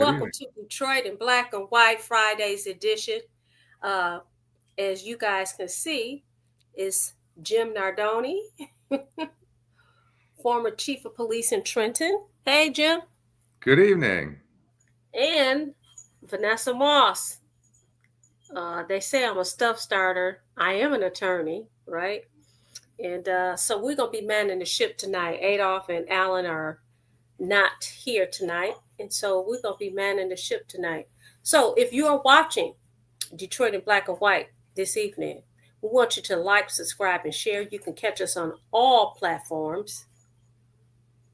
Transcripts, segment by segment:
Good Welcome evening. to Detroit in Black and White Fridays edition. Uh, as you guys can see, is Jim Nardone, former chief of police in Trenton. Hey, Jim. Good evening. And Vanessa Moss. They say I'm a stuff starter. I am an attorney, right? And so we're going to be manning the ship tonight. Adolph and Allan are not here tonight. And so we're going to be manning the ship tonight. So if you are watching Detroit in Black and White this evening, we want you to like, subscribe, and share. You can catch us on all platforms.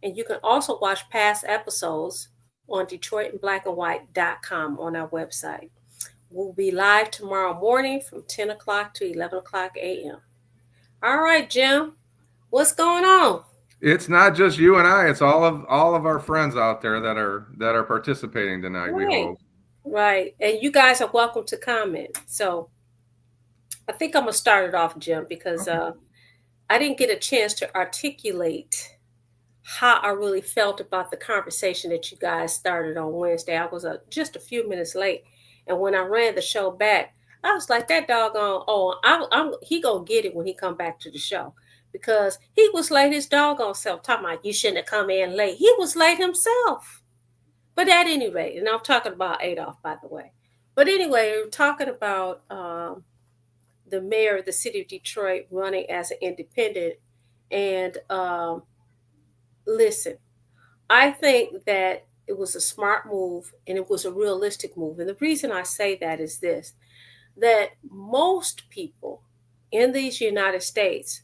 And you can also watch past episodes on DetroitInBlackandWhite.com on our website. We'll be live tomorrow morning from 10 o'clock to 11 o'clock a.m. All right, Jim, what's going on? It's not just you and I, it's all of our friends out there that are participating tonight, we Right, hope. right. And you guys are welcome to comment. So I think I'm going to start it off, Jim, because Okay. I didn't get a chance to articulate how I really felt about the conversation that you guys started on Wednesday. I was just a few minutes late, and when I ran the show back, I was like, "That doggone! Oh, he gonna get it when he come back to the show because he was late his doggone self. Talking about you shouldn't have come in late. He was late himself. But at any rate, and I'm talking about Adolph, by the way. But anyway, we're talking about the mayor of the city of Detroit running as an independent, and listen. I think that it was a smart move and it was a realistic move. And the reason I say that is this, that most people in these United States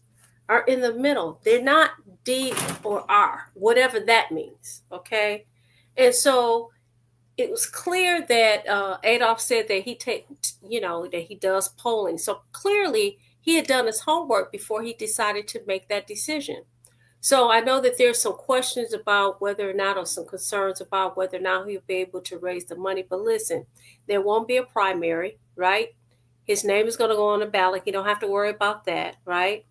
are in the middle. They're not D or R, whatever that means. Okay. And so it was clear that Adolph said that that he does polling. So clearly he had done his homework before he decided to make that decision. So I know that there's some questions about whether or not, or some concerns about whether or not he'll be able to raise the money. But listen, there won't be a primary, right? His name is going to go on the ballot. You don't have to worry about that, right?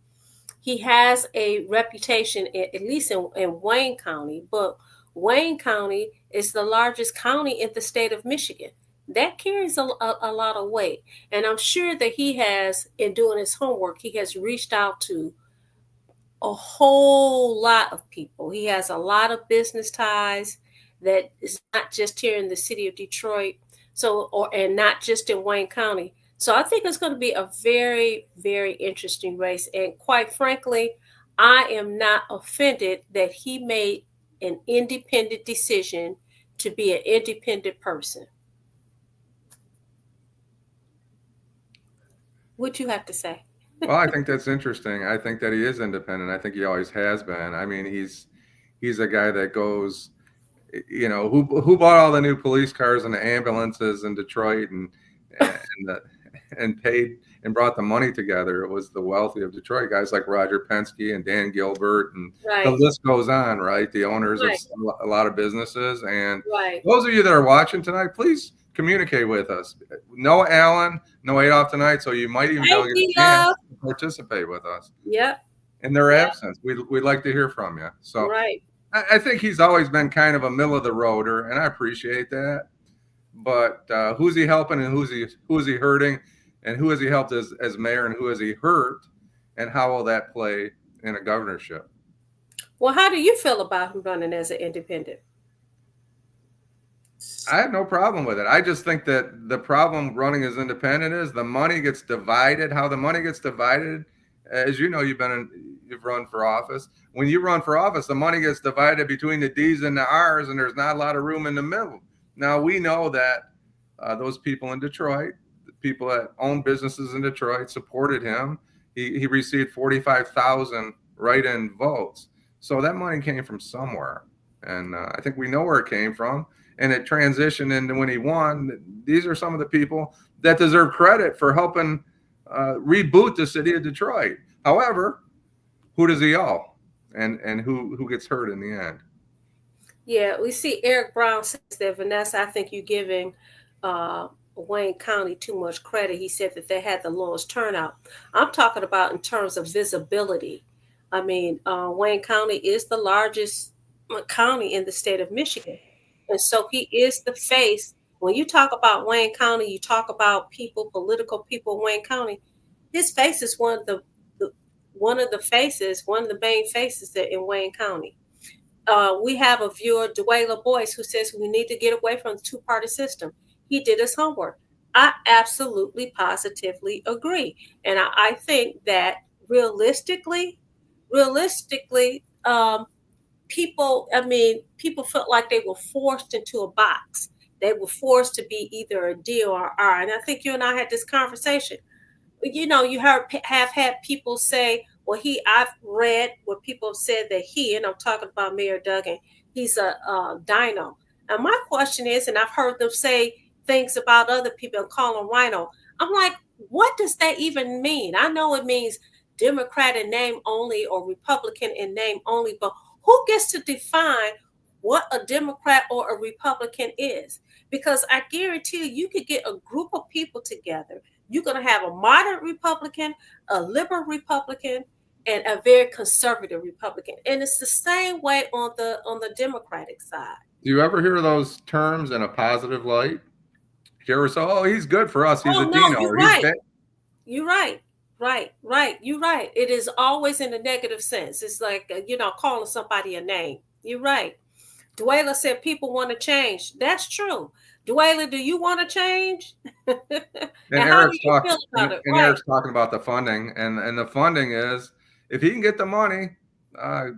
He has a reputation, at least in Wayne County, but Wayne County is the largest county in the state of Michigan. That carries a lot of weight. And I'm sure that he has, in doing his homework, he has reached out to a whole lot of people. He has a lot of business ties that is not just here in the city of Detroit, and not just in Wayne County. So I think it's going to be a very, very interesting race. And quite frankly, I am not offended that he made an independent decision to be an independent person. What you have to say? Well, I think that's interesting. I think that he is independent. I think he always has been. I mean, he's a guy that goes, who bought all the new police cars and the ambulances in Detroit and the, and paid and brought the money together. It was the wealthy of Detroit, guys like Roger Penske and Dan Gilbert, and the Right, list goes on, right? The owners of right, a lot of businesses. And right. those of you that are watching tonight, please communicate with us. No Allan, no Adolph tonight, so you might even be able Hey, to get D a chance Love. to participate with us Yep, in their yep, absence. We'd like to hear from you. So right. I think he's always been kind of a middle of the roader, and I appreciate that. But who's he helping, and who's he hurting, and who has he helped as mayor, and who has he hurt, and how will that play in a governorship? Well, how do you feel about him running as an independent? I have no problem with it. I just think that the problem running as independent is the money gets divided. How the money gets divided, as you know, you've run for office. When you run for office, the money gets divided between the D's and the R's, and there's not a lot of room in the middle. Now we know that those people in Detroit, the people that own businesses in Detroit, supported him. He received 45,000 write-in votes, so that money came from somewhere, and I think we know where it came from, and it transitioned into when he won. These are some of the people that deserve credit for helping reboot the city of Detroit. However, who does he owe, and who gets hurt in the end? Yeah, we see Eric Brown says that Vanessa, I think you're giving Wayne County too much credit. He said that they had the lowest turnout. I'm talking about in terms of visibility. I mean, Wayne County is the largest county in the state of Michigan. And so he is the face. When you talk about Wayne County, you talk about people, political people in Wayne County. His face is one of the faces, one of the main faces that in Wayne County. We have a viewer, Dwayla Boyce, who says we need to get away from the two-party system. He did his homework. I absolutely, positively agree, and I think that realistically, realistically, people, I mean, people felt like they were forced into a box. They were forced to be either a D or an R. And I think you and I had this conversation. You know, you have had people say, well, I've read where people have said that and I'm talking about Mayor Duggan, he's a dino. And my question is, and I've heard them say things about other people and call them rhino. I'm like, what does that even mean? I know it means Democrat in name only or Republican in name only, but who gets to define what a Democrat or a Republican is? Because I guarantee you could get a group of people together. You're going to have a moderate Republican, a liberal Republican, and a very conservative Republican. And it's the same way on the Democratic side. Do you ever hear those terms in a positive light? You ever say, "Oh, he's good for us. He's Oh a no, Dino," you're or "He's right. bad"? You're right. Right. You're right. It is always in a negative sense. It's like, calling somebody a name. You're right. Dwayla said people want to change. That's true. Dwayla, do you want to change? And And how do Eric's you talking, feel about it? and Right. Eric's talking about the funding, and the funding is, if he can get the money, uh,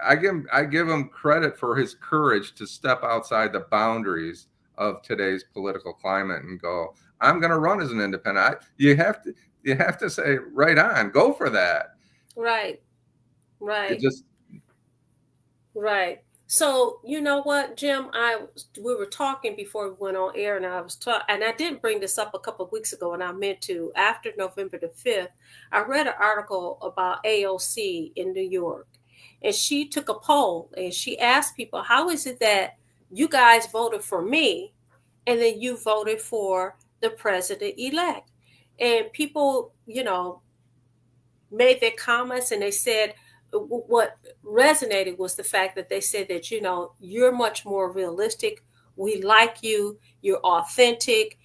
I give him credit for his courage to step outside the boundaries of today's political climate and go, I'm going to run as an independent. You have to say, right on, go for that. Right. It Right. just Right. So you know what, Jim? We were talking before we went on air, and and I didn't bring this up a couple of weeks ago, and I meant to. After November the 5th, I read an article about AOC in New York, and she took a poll and she asked people, "How is it that you guys voted for me, and then you voted for the president elect?" And people, made their comments, and they said what resonated was the fact that they said that you're much more realistic, we like you're authentic,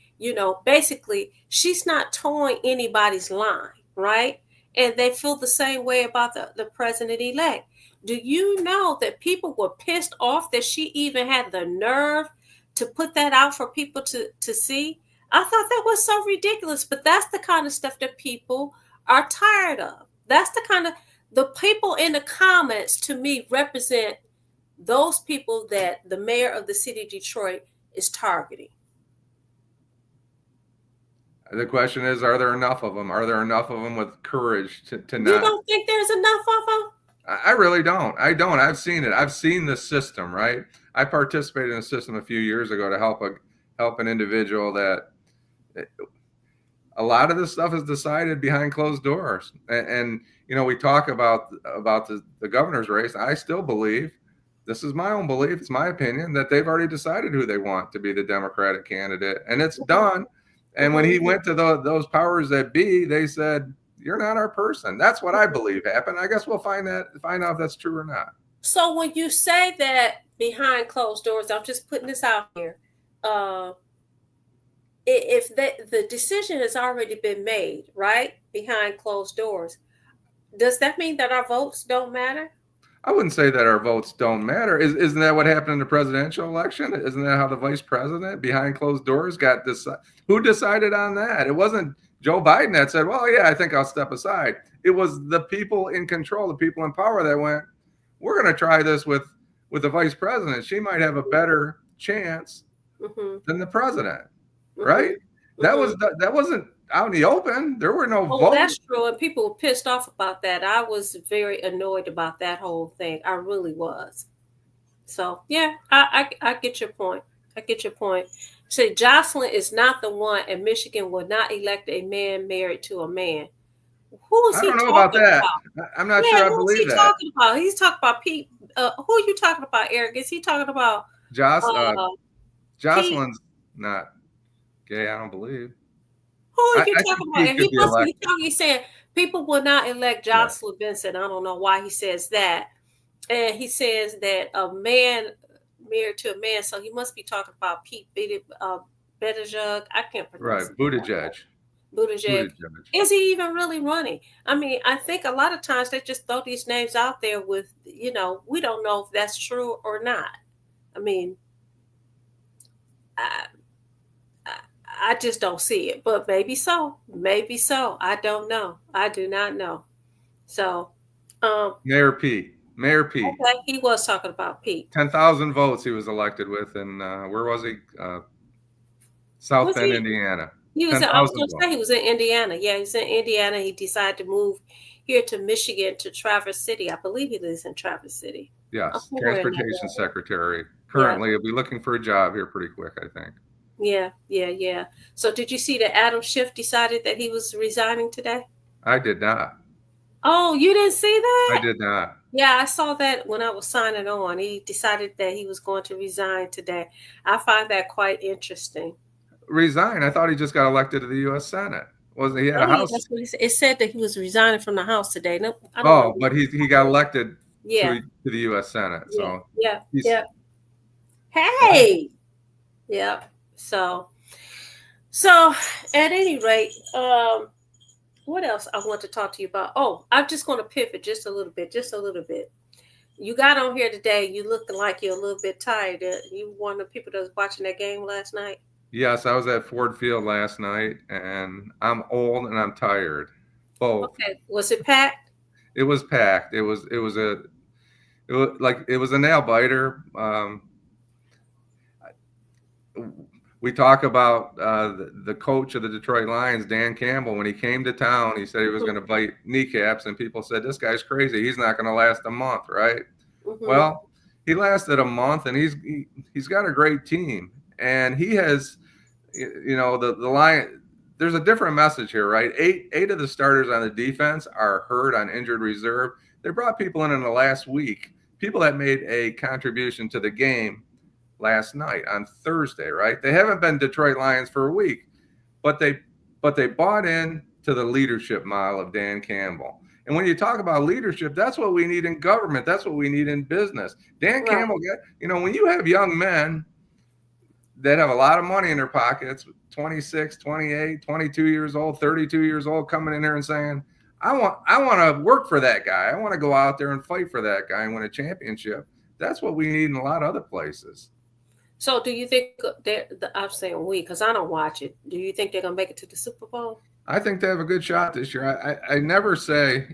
basically she's not towing anybody's line, right? And they feel the same way about the president-elect. Do you know that people were pissed off that she even had the nerve to put that out for people to see? I thought that was so ridiculous, but that's the kind of stuff that people are tired of. That's the people in the comments to me represent those people that the mayor of the city of Detroit is targeting. the question is, are there enough of them? Are there enough of them with courage to You not? don't think there's enough of them? I really don't. I don't. I've seen it. I've seen the system, right? I participated in a system a few years ago to help an individual that a lot of this stuff is decided behind closed doors. And we talk about the governor's race. I still believe, this is my own belief, it's my opinion, that they've already decided who they want to be the Democratic candidate, and it's done. And when he went to those powers that be, they said, "You're not our person." That's what I believe happened. I guess we'll find out if that's true or not. So when you say that behind closed doors, I'm just putting this out here. If the decision has already been made, right, behind closed doors, does that mean that our votes don't matter? I wouldn't say that our votes don't matter. Isn't that what happened in the presidential election? Isn't that how the vice president behind closed doors got decided? Who decided on that? It wasn't Joe Biden that said, "Well, yeah, I think I'll step aside." It was the people in control, the people in power that went, "We're going to try this with the vice president. She might have a better chance than the president." Right? That wasn't out in the open. There were no Oh, votes. that's true. And people were pissed off about that. I was very annoyed about that whole thing. I really was. So yeah, I get your point. I get your point. Say Jocelyn is not the one, and Michigan will not elect a man married to a man. Who is I he don't know about talking that. about? I'm not Yeah, sure I who is believe he that. talking about? He's talking about Pete. Who are you talking about, Eric? Is he talking about Joss, uh, Pete? Jocelyn's not gay, I don't believe. Who are I you think talking about? Pete And could he be must be elected. talking. He's saying people will not elect Yeah. Jocelyn Benson. I don't know why he says that. And he says that a man married to a man, so he must be talking about Pete Buttigieg. I can't pronounce Right, it. Buttigieg. Buttigieg. Buttigieg. Is he even really running? I mean, I think a lot of times they just throw these names out there with, we don't know if that's true or not. I mean, I, I just don't see it, but maybe so. Maybe so. I don't know. I do not know. So, um, Mayor Pete. okay, he was talking about Pete. 10,000 votes he was elected with, and where was he? South Was Bend, he? Indiana. He was. I was 10,000 going to say votes. he was in Indiana. Yeah, he's in Indiana. He decided to move here to Michigan to Traverse City. I believe he lives in Traverse City. Yes, Somewhere in that transportation area. secretary. Yeah, Currently, he'll be looking for a job here pretty quick, I think. yeah. So, did you see that Adam Schiff decided that he was resigning today? I did not. Oh, you didn't see I that? did not. Yeah, I saw that when I was signing on. He decided that he was going to resign today. I find that quite interesting. Resign. I thought he just got elected to the U.S. Senate. Wasn't he had Oh, a yeah, House? that's what he said. It said that he was resigning from the House today. No, I don't know. Oh, but he got elected Yeah, to the U.S. Senate. yeah, So yeah, he's yeah. well. Hey, yeah. So, so at any rate, what else I want to talk to you about? Oh, I'm just going to pivot just a little bit, just a little bit. You got on here today. You look like you're a little bit tired. You one of the people that was watching that game last night. Yes, I was at Ford Field last night, and I'm old and I'm tired. Both. Okay, was it packed? It was packed. It was a nail biter. We talk about the coach of the Detroit Lions, Dan Campbell. When he came to town, he said he was going to Mm-hmm. bite kneecaps, and people said, "This guy's crazy. He's not going to last a month, right?" Mm-hmm. Well, he lasted a month, and he's got a great team, and he has, the Lion. There's a different message here, right? Eight of the starters on the defense are hurt on injured reserve. They brought people in the last week, people that made a contribution to the game last night on Thursday, right? They haven't been Detroit Lions for a week, but they bought in to the leadership model of Dan Campbell. And when you talk about leadership, that's what we need in government. That's what we need in business. Dan Right. Campbell, when you have young men that have a lot of money in their pockets, 26, 28, 22 years old, 32 years old, coming in here and saying, I want to work for that guy. I want to go out there and fight for that guy and win a championship. That's what we need in a lot of other places. So, do you think I'm saying we because I don't watch it. Do you think they're gonna make it to the Super Bowl? I think they have a good shot this year. I never say,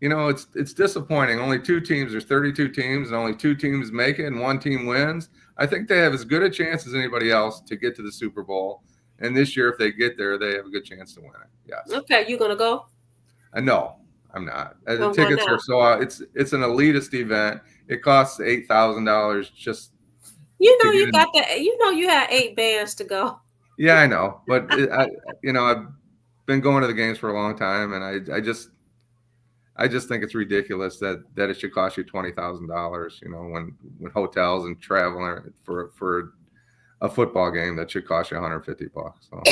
it's disappointing. Only two teams, there's 32 teams, and only two teams make it, and one team wins. I think they have as good a chance as anybody else to get to the Super Bowl. And this year, if they get there, they have a good chance to win it. Yes. Okay, you gonna go? No, I'm not. The Well, why tickets are not? so it's an elitist event. It costs $8,000 just You to know, get you in. got that. You know, you had 8 bands to go. Yeah, I know, but I've been going to the games for a long time, and I just think it's ridiculous that it should cost you $20,000. When hotels and travel for a football game that should cost you $150. So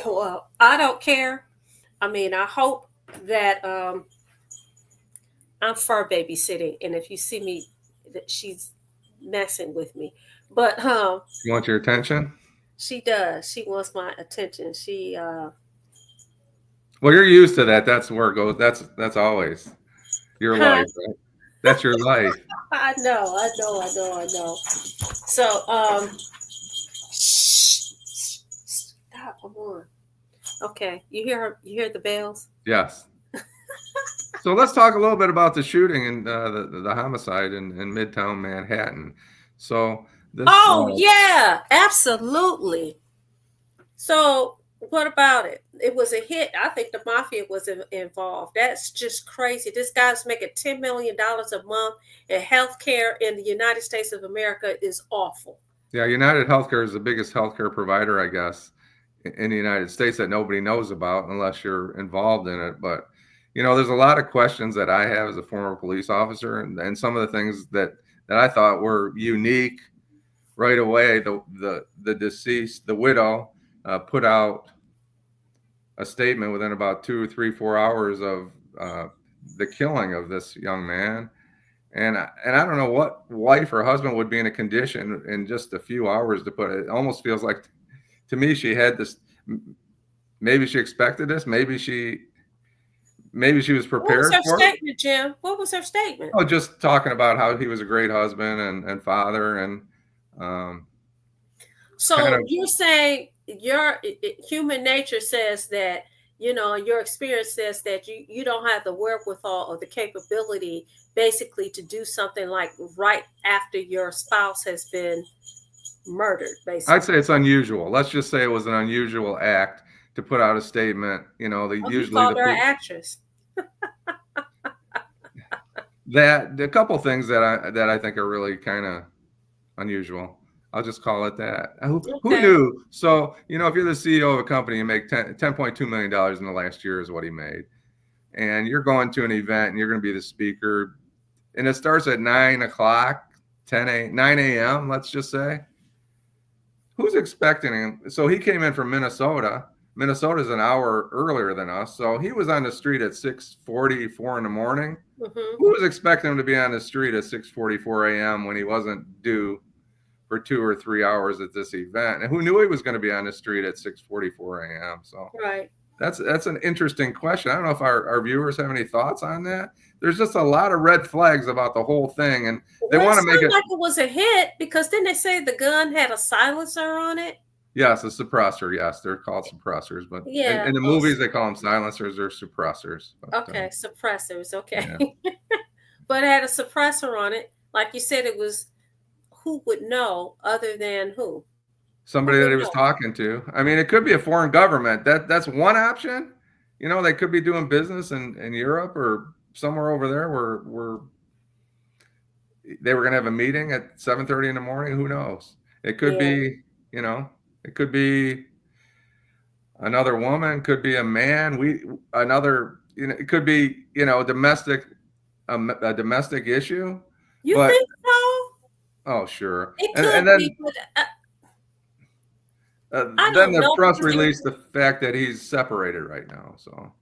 Well, I don't care. I mean, I hope that I'm fur babysitting, and if you see me, that she's messing with me. But you want your attention? she does. She wants my attention. She Well, you're used to that. That's where it goes. That's always your huh? life, right? That's your life. I know. So stop. Come on. Okay, you hear her? You hear the bells? Yes. So let's talk a little bit about the shooting and the homicide in Midtown Manhattan. So this Oh yeah, absolutely. So what about it? It was a hit. I think the mafia was involved. That's just crazy. This guy's making $10 million a month, and healthcare in the United States of America is awful. Yeah, United Healthcare is the biggest healthcare provider, I guess, in the United States that nobody knows about unless you're involved in it. But there's a lot of questions that I have as a former police officer, and some of the things that I thought were unique right away. The deceased, the widow, put out a statement within about 2 or 3, 4 hours of the killing of this young man, And I don't know what wife or husband would be in a condition in just a few hours to put it. It almost feels like, to me, she had this. Maybe she expected this. Maybe she was What was prepared her for it. statement, Jim? What was her statement? Oh, just talking about how he was a great husband and father, and um, kind So of. you're saying your human nature says that, your experience says that you don't have the wherewithal or the capability basically to do something like right after your spouse has been murdered, I'd basically. say it's unusual. Let's just say it was an unusual act to put out a statement. Oh, you Usually called her an actress. that a couple things that I think are really kind of unusual. I'll just call it that. Who Okay. knew? So, if you're the CEO of a company, you make $10.2 million in the last year is what he made. And you're going to an event and you're going to be the speaker. And it starts at 9 o'clock, 9 a.m., let's just say. Who's expecting him? So he came in from Minnesota. Minnesota's an hour earlier than us. So he was on the street at 6:44 in the morning. Mm-hmm. Who was expecting him to be on the street at 6:44 a.m. when he wasn't due for 2 or 3 hours at this event? And who knew he was going to be on the street at 6:44 a.m.? So Right. that's an interesting question. I don't know if our viewers have any thoughts on that. There's just a lot of red flags about the whole thing, and they Well, it want to make sounded it. like it was a hit because didn't they say the gun had a silencer on it? Yes, a suppressor. Yes, they're called suppressors, but Yeah. in the Oh, movies they call them silencers or suppressors. But, okay. Suppressors. yeah, Okay. But it had a suppressor on it. Like you said, it was who would know other than who? Who somebody that would he was know? talking to. I mean, it could be a foreign government. That's one option. They could be doing business in Europe or somewhere over there where they were going to have a meeting at 7:30 in the morning. Who knows? It could Yeah. be, you know, it could be another woman, could be a man. It could be, domestic, a domestic issue. You But think so? oh, sure. It And could be, then but uh, I then don't the know press because they, released the fact that he's separated right now. So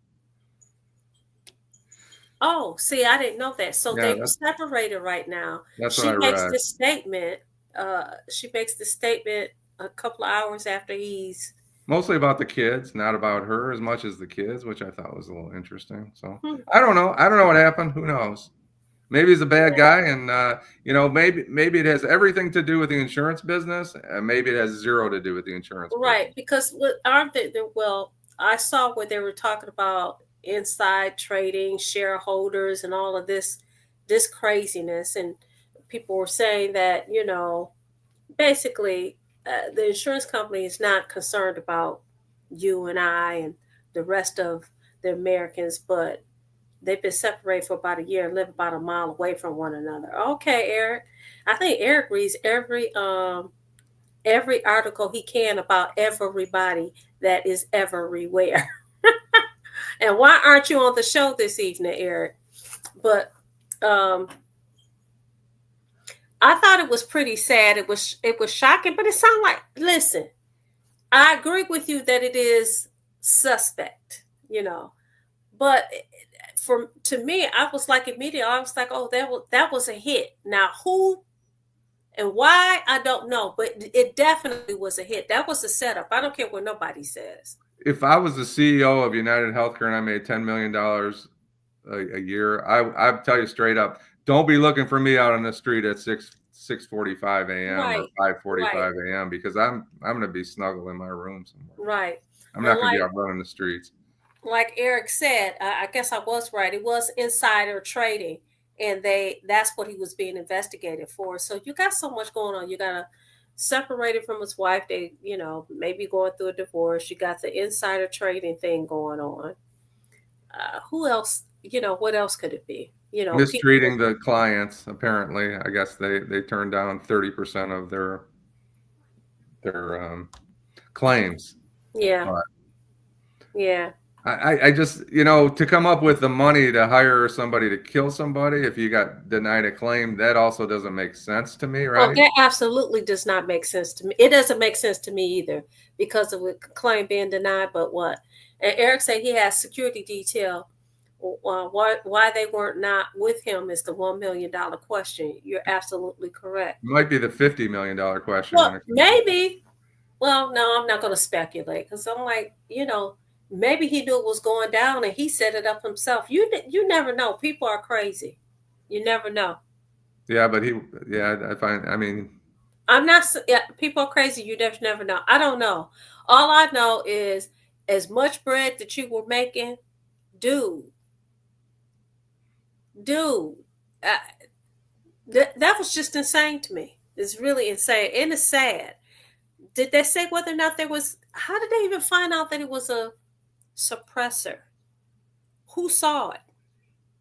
oh, see, I didn't know that. So yeah, they were separated right now. that's what I She makes read. this statement. She makes the statement a couple of hours after he's. Mostly about the kids, not about her as much as the kids, which I thought was a little interesting. So Hmm, I don't know. I don't know what happened. Who knows? Maybe he's a bad yeah. guy, and maybe it has everything to do with the insurance business, and maybe it has zero to do with the insurance Right, business. because what aren't they? Well, I saw where they were talking about inside trading, shareholders, and all of this craziness, and people were saying that basically the insurance company is not concerned about you and I and the rest of the Americans, but they've been separated for about a year and live about a mile away from one another. Okay, Eric. I think Eric reads every article he can about everybody that is everywhere. And why aren't you on the show this evening, Eric? But um, I thought it was pretty sad. It was shocking, but it sounded like, listen, I agree with you that it is suspect, but to me, I was like immediately, I was like, oh, that was a hit. Now who and why, I don't know, but it definitely was a hit. That was a setup. I don't care what nobody says. If I was the CEO of United Healthcare and I made $10 million a year, I'd tell you straight up, don't be looking for me out on the street at 6:45 a.m. or Right, right, 5:45 a.m. because I'm going to be snuggled in my room somewhere. right. I'm And not going to be like out running the streets. like Eric said, I guess I was right. It was insider trading, and that's what he was being investigated for. So you got so much going on. You got to separate it from his wife. They, maybe going through a divorce. You got the insider trading thing going on. Who else? What else could it be? People. Mistreating the clients, apparently. I guess they turned down 30% of their claims. Yeah, But yeah. I just, to come up with the money to hire somebody to kill somebody if you got denied a claim, that also doesn't make sense to me, Oh, right? that absolutely does not make sense to me. It doesn't make sense to me either because of the claim being denied. But what? And Eric said he has security detail Why they weren't not with him is the $1 million question. You're absolutely correct. Might be the $50 million question when Well, it comes to that. maybe. Well, no, I'm not going to speculate because I'm like, maybe he knew it was going down and he set it up himself. You never know. People are crazy. You never know. Yeah, but I find, I mean, I'm not. Yeah, people are crazy. You never know. I don't know. All I know is as much bread that you were making, dude, dude, uh, that was just insane to me. It's really insane and it's sad. Did they say whether or not there was? How did they even find out that it was a suppressor? Who saw it?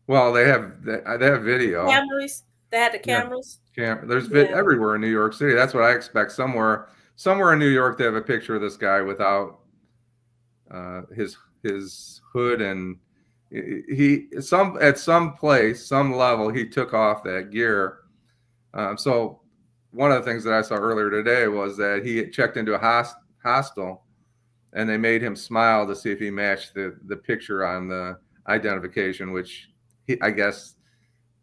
well, they have video. Cameras. They had the Yeah, cameras. there's Yeah. everywhere in New York City. That's what I expect. Somewhere in New York, they have a picture of this guy without his hood, and he at some place, some level, he took off that gear. So one of the things that I saw earlier today was that he had checked into a hostel, and they made him smile to see if he matched the picture on the identification, which I guess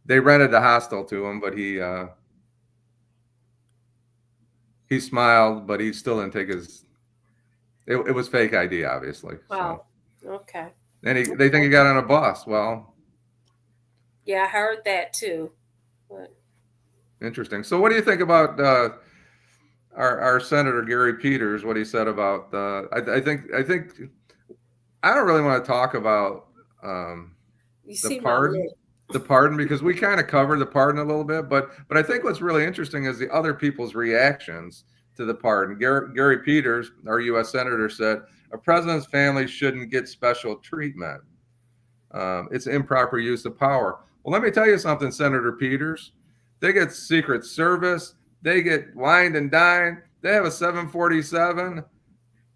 they rented the hostel to him, but he smiled, but he still didn't take his. It was fake ID, obviously. So, Wow. Okay. and they think he got on a bus. Well, Yeah, I heard that too. But interesting. So, what do you think about our Senator Gary Peters? What he said about I think I don't really want to talk about you the see my pardon, lip. because we kind of covered the pardon a little bit, but I think what's really interesting is the other people's reactions to the pardon. Gary Peters, our U.S. Senator, said a president's family shouldn't get special treatment. It's improper use of power. Well, let me tell you something, Senator Peters. They get Secret Service. They get wined and dined. They have a 747.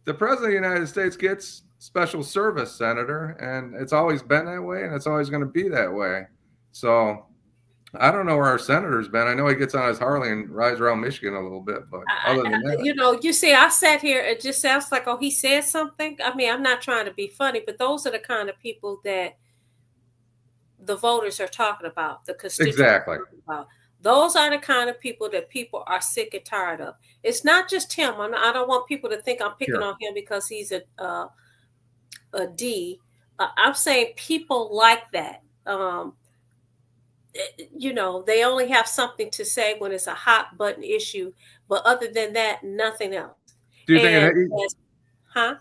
The president of the United States gets special service, Senator, and it's always been that way, and it's always going to be that way. So I don't know where our senator's been. I know he gets on his Harley and rides around Michigan a little bit, but other than that, You see, I sat here. It just sounds like, oh, he said something. I mean, I'm not trying to be funny, but those are the kind of people that the voters are talking about, the constituents exactly. are talking about. Those are the kind of people that people are sick and tired of. It's not just him. I don't want people to think I'm picking Sure. on him because he's a D. I'm saying people like that. They only have something to say when it's a hot button issue, but other than that, nothing else. Do you And think huh?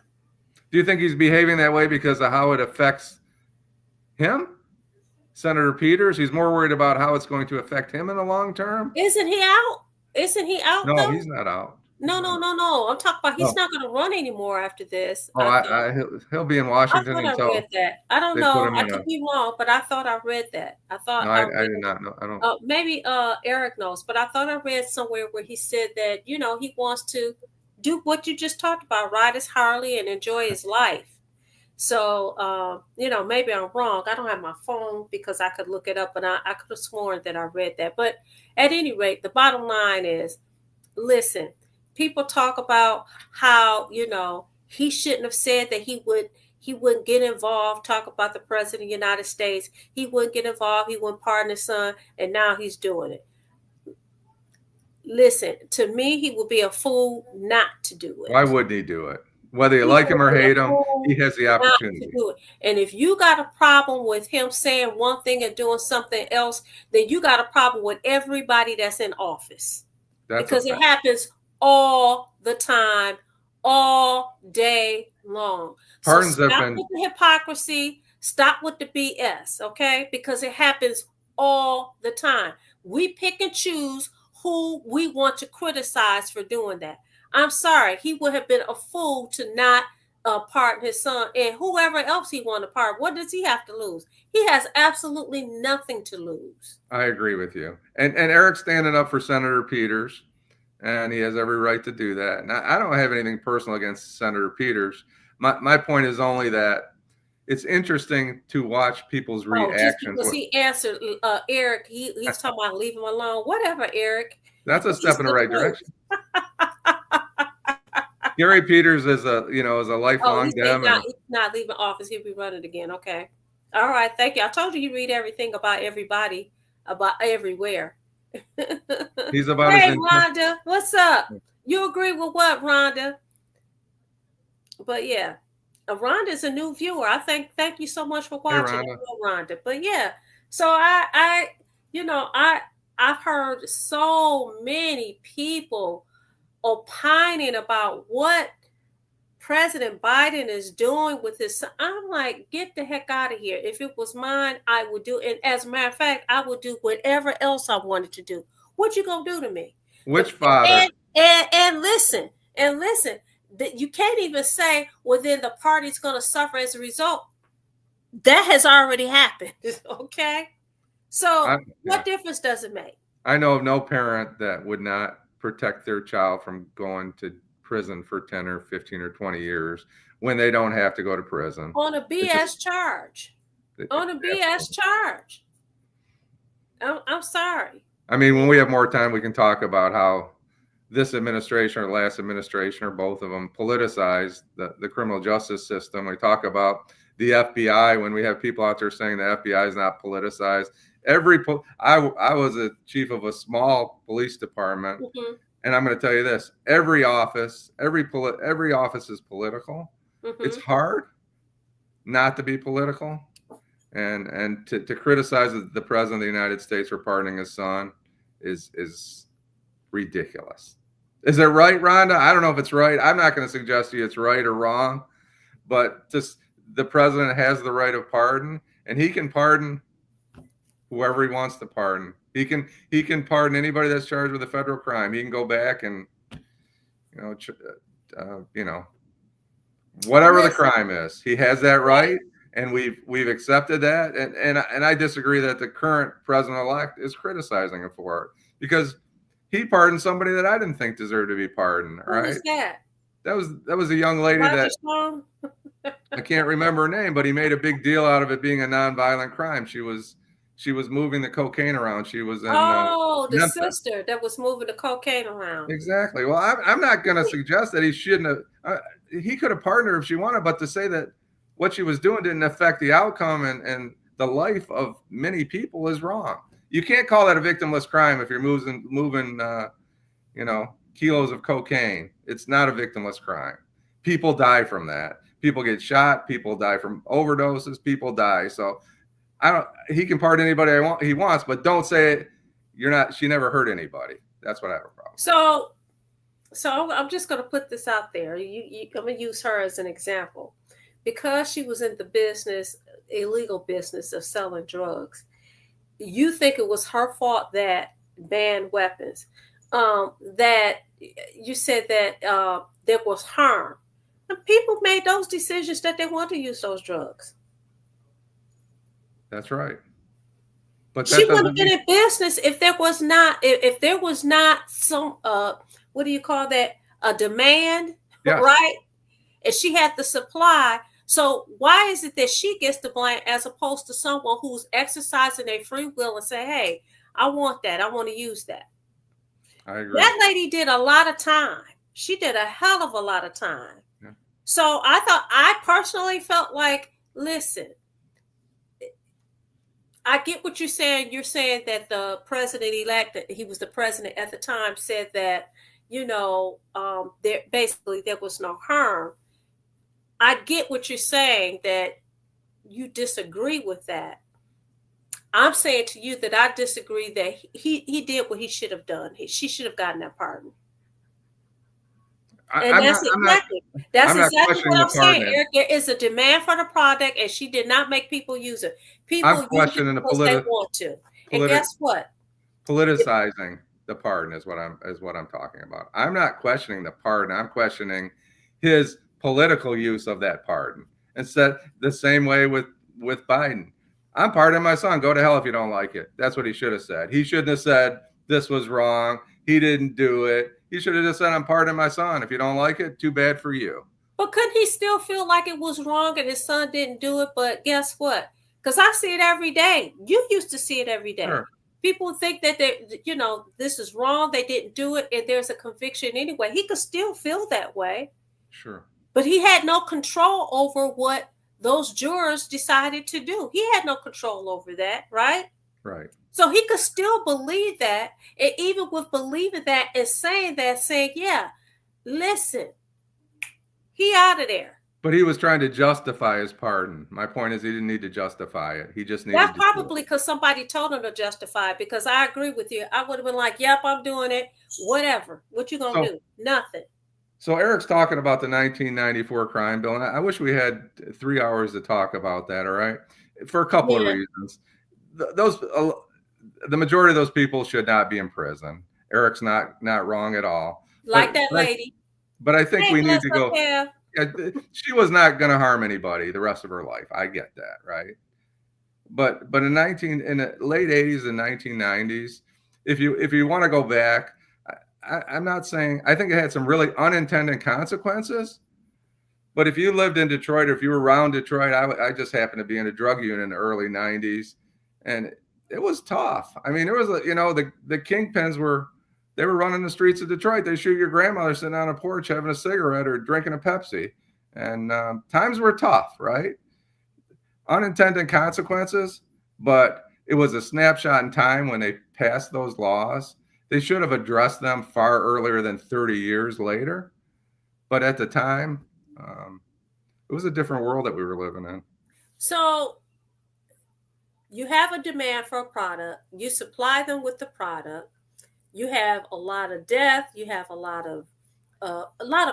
do you think he's behaving that way because of how it affects him, Senator Peters? He's more worried about how it's going to affect him in the long term. Isn't he out? Isn't he out No, though? he's not out. No. I'm talking about he's not going to run anymore after this. He'll be in I Washington thought I until read that. I don't they put know. him I in could a. be wrong, but I thought I read that. I thought No, I I read. did not know. I don't. Maybe Eric knows, but I thought I read somewhere where he said that he wants to do what you just talked about, ride his Harley and enjoy his life. So maybe I'm wrong. I don't have my phone because I could look it up, but I could have sworn that I read that. But at any rate, the bottom line is, listen, people talk about how he shouldn't have said that he wouldn't get involved. Talk about the president of the United States. He wouldn't get involved. He wouldn't pardon his son, and now he's doing it. Listen, to me, he would be a fool not to do it. Why wouldn't he do it? Whether you like him or hate him, he has the opportunity to do it. And if you got a problem with him saying one thing and doing something else, then you got a problem with everybody that's in office. Because it happens all the time, all day long. Pardons so stop with the hypocrisy, stop with the BS, okay? Because it happens all the time. We pick and choose who we want to criticize for doing that. I'm sorry, he would have been a fool to not pardon his son, and whoever else he wanted to pardon. What does he have to lose? He has absolutely nothing to lose. I agree with you. And Eric's standing up for Senator Peters, and he has every right to do that. And I don't have anything personal against Senator Peters. My point is only that it's interesting to watch people's reactions. Just because he answered Eric, he's talking about leave him alone. Whatever, Eric. That's a step in the right direction. Gary Peters is a lifelong Dem. He's not leaving office. He'll be running again. Okay. All right, thank you. I told you read everything about everybody, about everywhere. He's about as Hey, Rhonda, what's up? You agree with what, Rhonda? But yeah, Rhonda's a new viewer. I think. Thank you so much for Hey, watching, Rhonda. Rhonda. But yeah, so you know, I've heard so many people opining about what President Biden is doing with his son. I'm like, get the heck out of here. If it was mine, I would do. And as a matter of fact, I would do whatever else I wanted to do. What you gonna do to me? Which father? And listen, that you can't even say, well, then the party's gonna suffer as a result. That has already happened. Okay. So what difference does it make? I know of no parent that would not protect their child from going to prison for 10 or 15 or 20 years when they don't have to go to prison. On a BS charge. On a BS charge. I'm sorry. I mean, when we have more time, we can talk about how this administration or last administration or both of them politicized the criminal justice system. We talk about the FBI when we have people out there saying the FBI is not politicized. I was a chief of a small police department, Mm-hmm. and I'm going to tell you this: every office is political. Mm-hmm. It's hard not to be political, and to criticize the president of the United States for pardoning his son is ridiculous. Is it right, Rhonda? I don't know if it's right. I'm not going to suggest to you it's right or wrong, but just the president has the right of pardon, and he can pardon whoever he wants to pardon. He can pardon anybody that's charged with a federal crime. He can go back and whatever the crime is, he has that right, and we've accepted that. And I disagree that the current president-elect is criticizing him for it, because he pardoned somebody that I didn't think deserved to be pardoned. Who was that? That was a young lady that I can't remember her name, but he made a big deal out of it being a nonviolent crime. She was moving the cocaine around. She was in the Memphis. sister that was moving the cocaine around. Exactly. Well, I'm not going to suggest that he shouldn't have. He could have pardoned her if she wanted, but to say that what she was doing didn't affect the outcome and the life of many people is wrong. You can't call that a victimless crime if you're moving kilos of cocaine. It's not a victimless crime. People die from that. People get shot. People die from overdoses. People die. So he can pardon anybody he wants, but don't say she never hurt anybody. That's what I have a problem. So I'm just going to put this out there. I'm going to use her as an example. Because she was in the illegal business of selling drugs, you think it was her fault that banned weapons, that you said that there was harm. And people made those decisions that they want to use those drugs. That's right. But she wouldn't have been in business if there was not some what do you call that? A demand, yes. Right? And she had the supply. So why is it that she gets the blame as opposed to someone who's exercising their free will and say, hey, I want that. I want to use that. I agree. That lady did a lot of time. She did a hell of a lot of time. Yeah. So I personally felt like, listen, I get what you're saying. You're saying that the president-elect, he was the president at the time, said that, there was no harm. I get what you're saying, that you disagree with that. I'm saying to you that I disagree that he did what he should have done. She should have gotten that pardon. That's exactly what I'm saying, Eric. There is a demand for the product, and she did not make people use it. People use it because they want to. And guess what? Politicizing the pardon is what I'm talking about. I'm not questioning the pardon. I'm questioning his political use of that pardon. Instead, the same way with Biden. I'm pardoning my son. Go to hell if you don't like it. That's what he should have said. He shouldn't have said this was wrong. He didn't do it. He should have just said, I'm pardoning my son. If you don't like it, too bad for you. But couldn't he still feel like it was wrong and his son didn't do it? But guess what? Because I see it every day. You used to see it every day. Sure. People think that this is wrong. They didn't do it, and there's a conviction anyway. He could still feel that way. Sure. But he had no control over what those jurors decided to do. He had no control over that, right? Right. So he could still believe that, and even with believing that and saying that, saying, yeah, listen, he out of there. But he was trying to justify his pardon. My point is, he didn't need to justify it. He just needed That's to do it. probably because somebody told him to justify it, because I agree with you. I would have been like, yep, I'm doing it. Whatever. What you going to do? Nothing. So Eric's talking about the 1994 crime bill, and I wish we had 3 hours to talk about that. All right, for a couple of reasons. The majority of those people should not be in prison. Eric's not wrong at all. Like that lady. But I think we need to go. Yeah, she was not going to harm anybody the rest of her life. I get that, right? But in the late 80s and 1990s, if you want to go back, I'm not saying, I think it had some really unintended consequences. But if you lived in Detroit, or if you were around Detroit, I just happened to be in a drug unit in the early 90s, and it was tough. I mean, there was the kingpins were running the streets of Detroit. They shoot your grandmother sitting on a porch having a cigarette or drinking a Pepsi, and times were tough, right? Unintended consequences, but it was a snapshot in time when they passed those laws. They should have addressed them far earlier than 30 years later. But at the time, it was a different world that we were living in. So you have a demand for a product. You supply them with the product. You have a lot of death. You have a lot of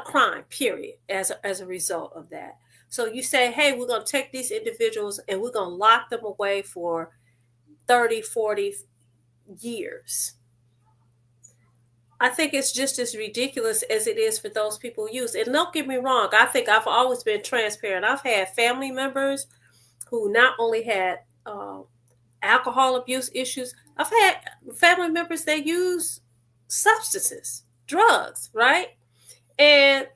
crime, period, as a result of that. So you say, hey, we're going to take these individuals and we're going to lock them away for 30, 40 years. I think it's just as ridiculous as it is for those people who use it. And don't get me wrong, I think I've always been transparent. I've had family members who not only had alcohol abuse issues, I've had family members that use substances, drugs, right? And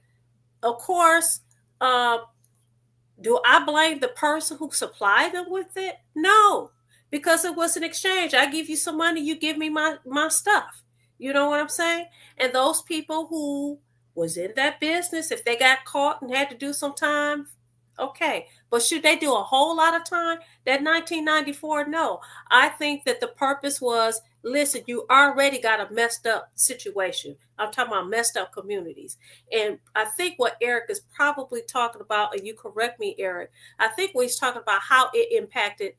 of course, do I blame the person who supplied them with it? No, because it was an exchange. I give you some money, you give me my stuff. You know what I'm saying? And those people who was in that business, if they got caught and had to do some time, okay. But should they do a whole lot of time? That 1994, no. I think that the purpose was, listen, you already got a messed up situation. I'm talking about messed up communities. And I think what Eric is probably talking about, and you correct me, Eric, I think what he's talking about how it impacted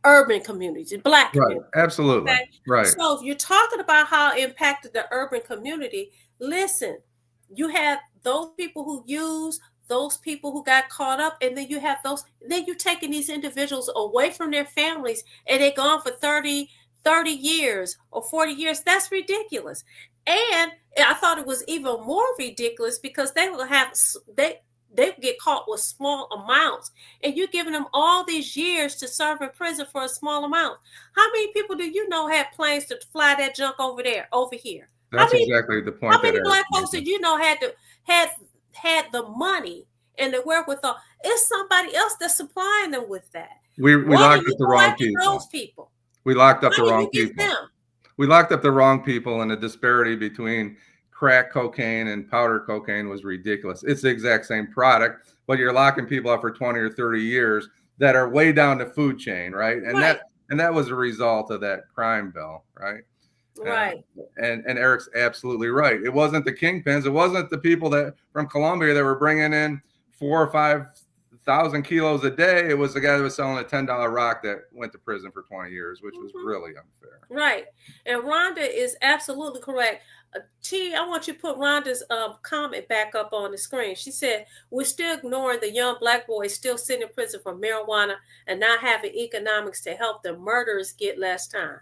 urban communities, Black communities. Right, absolutely. Okay? Right. So if you're talking about how it impacted the urban community, listen, you have those people who use, those people who got caught up, and then you have then you're taking these individuals away from their families and they're gone for 30 years or 40 years. That's ridiculous. And I thought it was even more ridiculous because they will have, they get caught with small amounts, and you're giving them all these years to serve in prison for a small amount. How many people do you know had planes to fly that junk over here? That's exactly the point. How many Black folks did you know had the money and the wherewithal? It's somebody else that's supplying them with that. We locked up the wrong people. Those people. We locked up the wrong people. We locked up the wrong people, and the disparity between crack cocaine and powder cocaine was ridiculous. It's the exact same product, but you're locking people up for 20 or 30 years that are way down the food chain, right? And that was a result of that crime bill, right? Right. And Eric's absolutely right. It wasn't the kingpins. It wasn't the people that from Colombia that were bringing in 4,000 or 5,000 kilos a day. It was the guy that was selling a $10 rock that went to prison for 20 years, which was really unfair. Right. And Rhonda is absolutely correct. T, I want you to put Rhonda's comment back up on the screen. She said, we're still ignoring the young Black boys still sitting in prison for marijuana and not having economics to help the murderers get less time.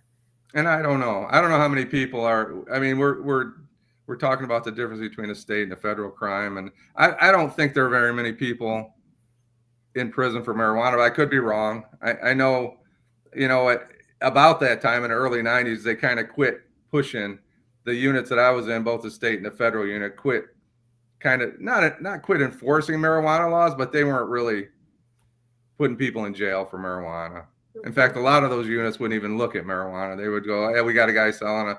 And I don't know how many people are. I mean, we're talking about the difference between the state and the federal crime, and I don't think there are very many people in prison for marijuana. But I could be wrong. I know, about that time in the early 90s, they kind of quit pushing. The units that I was in, both the state and the federal unit, quit kind of not quit enforcing marijuana laws, but they weren't really putting people in jail for marijuana. In fact, a lot of those units wouldn't even look at marijuana. They would go, hey, we got a guy selling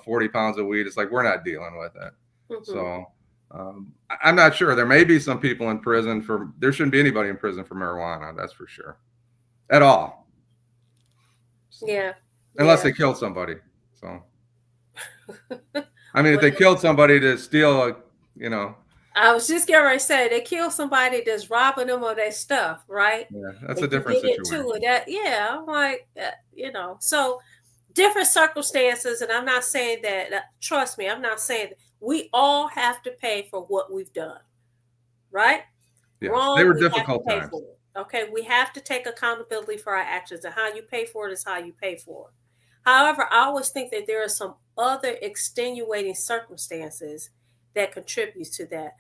40 pounds of weed. It's like, we're not dealing with it. Mm-hmm. So I'm not sure. There may be some people in prison for. There shouldn't be anybody in prison for marijuana. That's for sure, at all. So, Yeah. unless Yeah. they killed somebody. So, I mean, if Well, they killed somebody to steal a, you know, I was just getting ready to say they kill somebody that's robbing them of their stuff, right? yeah, that's a And you different get into situation. it. That, yeah, I'm like, so different circumstances, and I'm not saying that. Trust me, I'm not saying that we all have to pay for what we've done, right? Yes, they Wrong, were we have to difficult pay times. for it. Okay, we have to take accountability for our actions, and how you pay for it is how you pay for it. However, I always think that there are some other extenuating circumstances that contributes to that.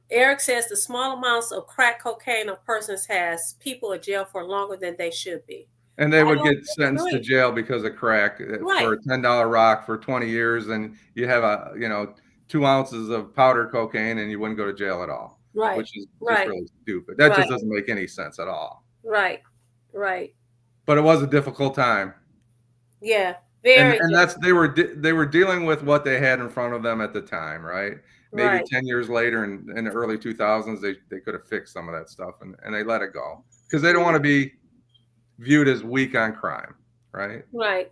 Eric says the small amounts of crack cocaine a person has people in jail for longer than they should be. And they I would don't get sentenced to disagree. jail because of crack Right, for a $10 rock for 20 years, and you have 2 ounces of powder cocaine, and you wouldn't go to jail at all, right, which is just right, really stupid. That right, just doesn't make any sense at all. right, right. But it was a difficult time, Yeah, and very that's different. they were dealing with what they had in front of them at the time, right? Maybe Right, 10 years later, in the early 2000s, they could have fixed some of that stuff, and they let it go because they don't want to be viewed as weak on crime, right? right,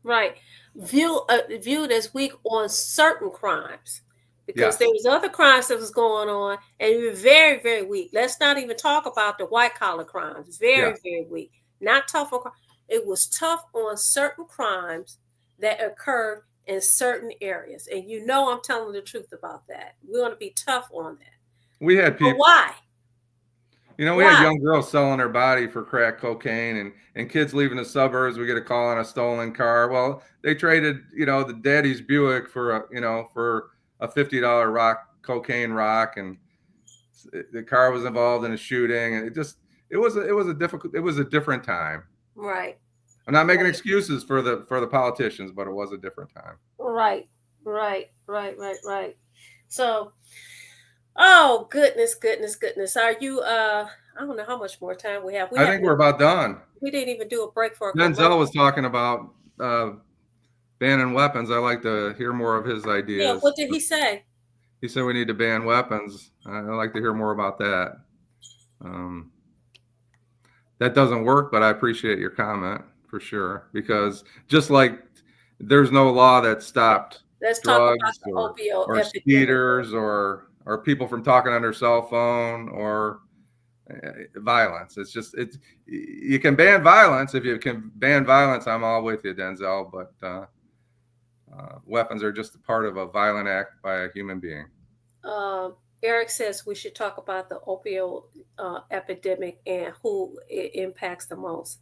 right. Viewed as weak on certain crimes, because there Yes. was other crimes that was going on, and you were very, very weak. Let's not even talk about the white collar crimes. Very, Yes. very weak. Not tough on. It was tough on certain crimes that occurred in certain areas, and I'm telling the truth about that. We want to be tough on that. We had But people, why? we had Why? young girls selling their body for crack cocaine, and kids leaving the suburbs. We get a call on a stolen car. Well, they traded, the daddy's Buick for a $50 cocaine rock, and the car was involved in a shooting. And it was a different time. Right. I'm not making Right. excuses for the politicians, but it was a different time. Right. Right. Right. Right. Right. So, oh goodness, goodness, goodness. Are you I don't know how much more time we have. I think we're about done. We didn't even do a break for a Denzel was commercial. talking about banning weapons. I like to hear more of his Yeah, ideas. what did he say? He said we need to ban weapons. I'd like to hear more about that. Um, that doesn't work, but I appreciate your comment for sure. Because just like there's no law that stopped Let's talk about drugs the opioid or epidemic. speeders or people from talking on their cell phone or violence. It's you can ban violence. If you can ban violence, I'm all with you, Denzel. But weapons are just a part of a violent act by a human being. Um, Eric says we should talk about the opioid epidemic and who it impacts the most.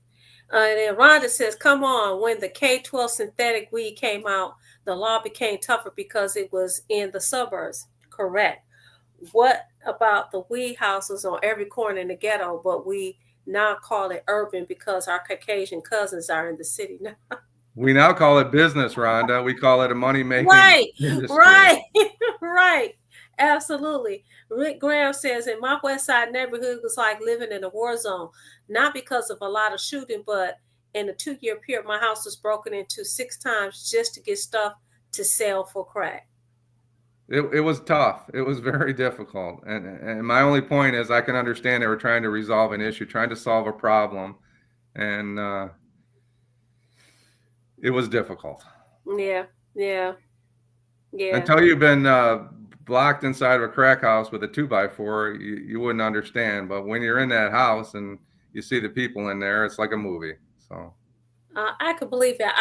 And then Rhonda says, come on, when the K-12 synthetic weed came out, the law became tougher because it was in the suburbs. Correct. What about the weed houses on every corner in the ghetto, but we now call it urban because our Caucasian cousins are in the city now? We now call it business, Rhonda. We call it a money making Right, industry. right, right. Absolutely. Rick Graham says in my West Side neighborhood was like living in a war zone, not because of a lot of shooting, but in a 2-year period, my house was broken into 6 times just to get stuff to sell for crack. It was tough. It was very difficult. And my only point is I can understand they were trying to resolve an issue, trying to solve a problem. And it was difficult. Yeah, yeah, yeah. Until you've been blocked inside of a crack house with a 2x4, you wouldn't understand. But when you're in that house and you see the people in there, it's like a movie. So I could believe that.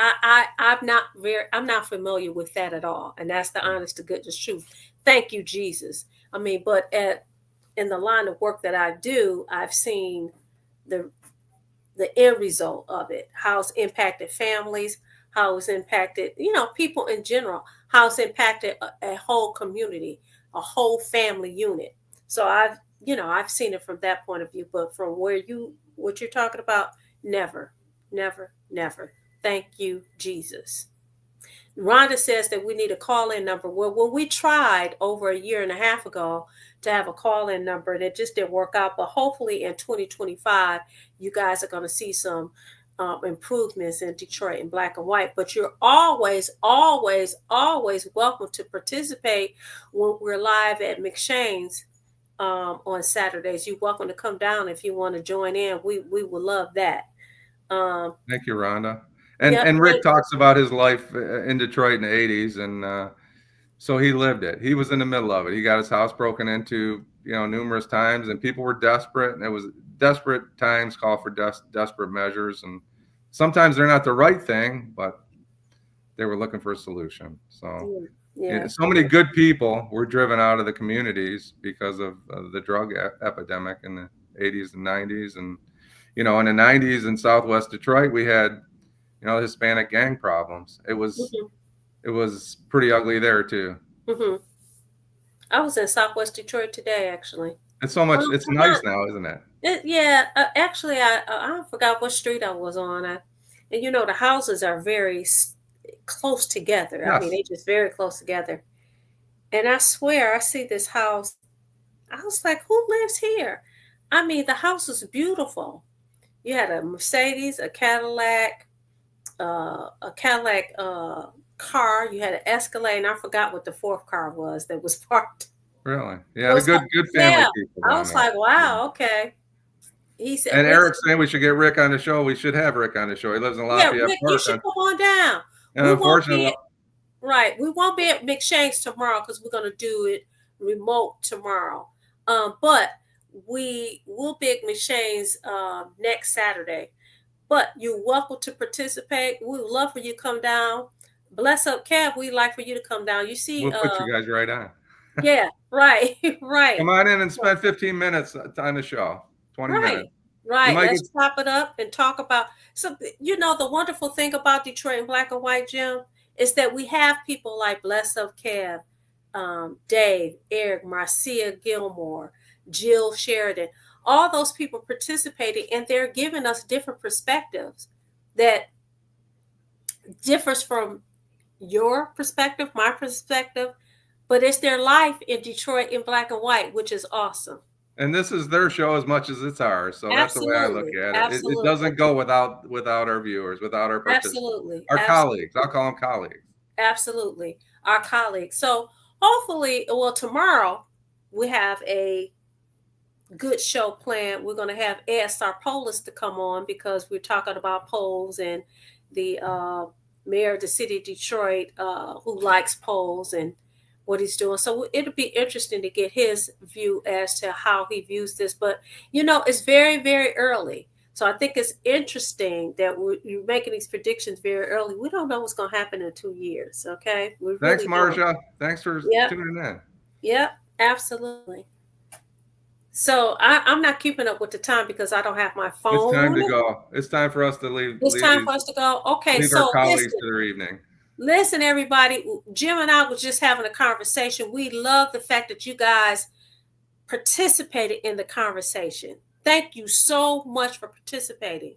I'm not familiar with that at all, and that's the honest to goodness truth. Thank you, Jesus. I mean, but in the line of work that I do, I've seen the the end result of it, how it's impacted families, how it's impacted, people in general, how it's impacted a whole community, a whole family unit. So I've seen it from that point of view, but from what you're talking about, never, never, never. Thank you, Jesus. Rhonda says that we need a call in number. Well, when we tried over a year and a half ago to have a call in number, and it just didn't work out. But hopefully in 2025, you guys are going to see some improvements in Detroit in black and white. But you're always, always, always welcome to participate when we're live at McShane's on Saturdays. You're welcome to come down if you want to join in. We would love that. Thank you, Rhonda. Yep. And Rick talks about his life in Detroit in the 80s, and so he lived it. He was in the middle of it. He got his house broken into, numerous times, and people were desperate, and it was desperate times call for desperate measures, and sometimes they're not the right thing, but they were looking for a solution. So Yeah. so many good people were driven out of the communities because of the drug epidemic in the 80s and 90s. And, in the 90s in Southwest Detroit, we had, Hispanic gang problems. It was pretty ugly there too. I was in Southwest Detroit today, actually. It's it's nice now, isn't it? Actually, I forgot what street I was on. And the houses are very close together. Yes. I mean, they just very close together. And I swear, I see this house. I was like, who lives here? I mean, the house is beautiful. You had a Mercedes, a Cadillac car. You had an Escalade, and I forgot what the fourth car was that was parked. Really? Yeah, the good family people. I was like, wow, okay. He said, and Eric's saying we should get Rick on the show. We should have Rick on the show. He lives in Lafayette Rick, you should come on down. And unfortunately, we won't be at McShane's tomorrow because we're going to do it remote tomorrow. But we will be at McShane's next Saturday. But you're welcome to participate. We would love for you to come down. Bless up, Kev. We'd like for you to come down. You see, we'll put you guys right on. Yeah, right, right. Come on in and spend 15 minutes on the show. 20 minutes. Right. Let's chop it up and talk about. So, the wonderful thing about Detroit in black and white, Jim, is that we have people like Bless Up Kev, Dave, Eric, Marcia Gilmore, Jill Sheridan. All those people participating, and they're giving us different perspectives that differs from your perspective, my perspective, but it's their life in Detroit in black and white, which is awesome. And this is their show as much as it's ours. So that's the way I look at it. It doesn't go without our viewers, without our participants. Absolutely. Our colleagues. I'll call them colleagues. Absolutely. Our colleagues. So hopefully, tomorrow we have a good show planned. We're going to have Ed Sarpolis to come on because we're talking about polls and the mayor of the city of Detroit who likes polls and what he's doing. So it'll be interesting to get his view as to how he views this. But, it's very, very early. So I think it's interesting that you're making these predictions very early. We don't know what's going to happen in 2 years. Okay. Thanks, Marcia. Thanks for tuning in. Yep, absolutely. So I'm not keeping up with the time because I don't have my phone. It's time to go. It's time for us to leave. It's time for us to go. Okay. Leave our colleagues to their evening. Listen, everybody, Jim and I was just having a conversation. We love the fact that you guys participated in the conversation. Thank you so much for participating.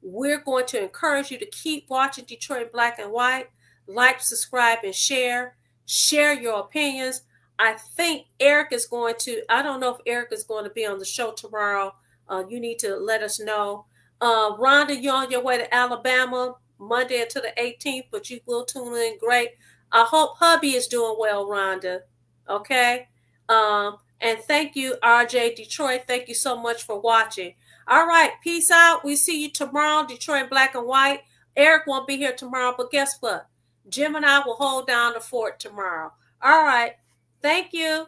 We're going to encourage you to keep watching Detroit in black and white. Like, subscribe, and share. Share your opinions. I think Eric is going to, I don't know if Eric is going to be on the show tomorrow. You need to let us know. Rhonda, you're on your way to Alabama Monday until the 18th, but you will tune in. Great. I hope hubby is doing well, Rhonda. Okay. And thank you, RJ Detroit. Thank you so much for watching. All right. Peace out. We see you tomorrow, Detroit in black and white. Eric won't be here tomorrow, but guess what? Jim and I will hold down the fort tomorrow. All right. Thank you.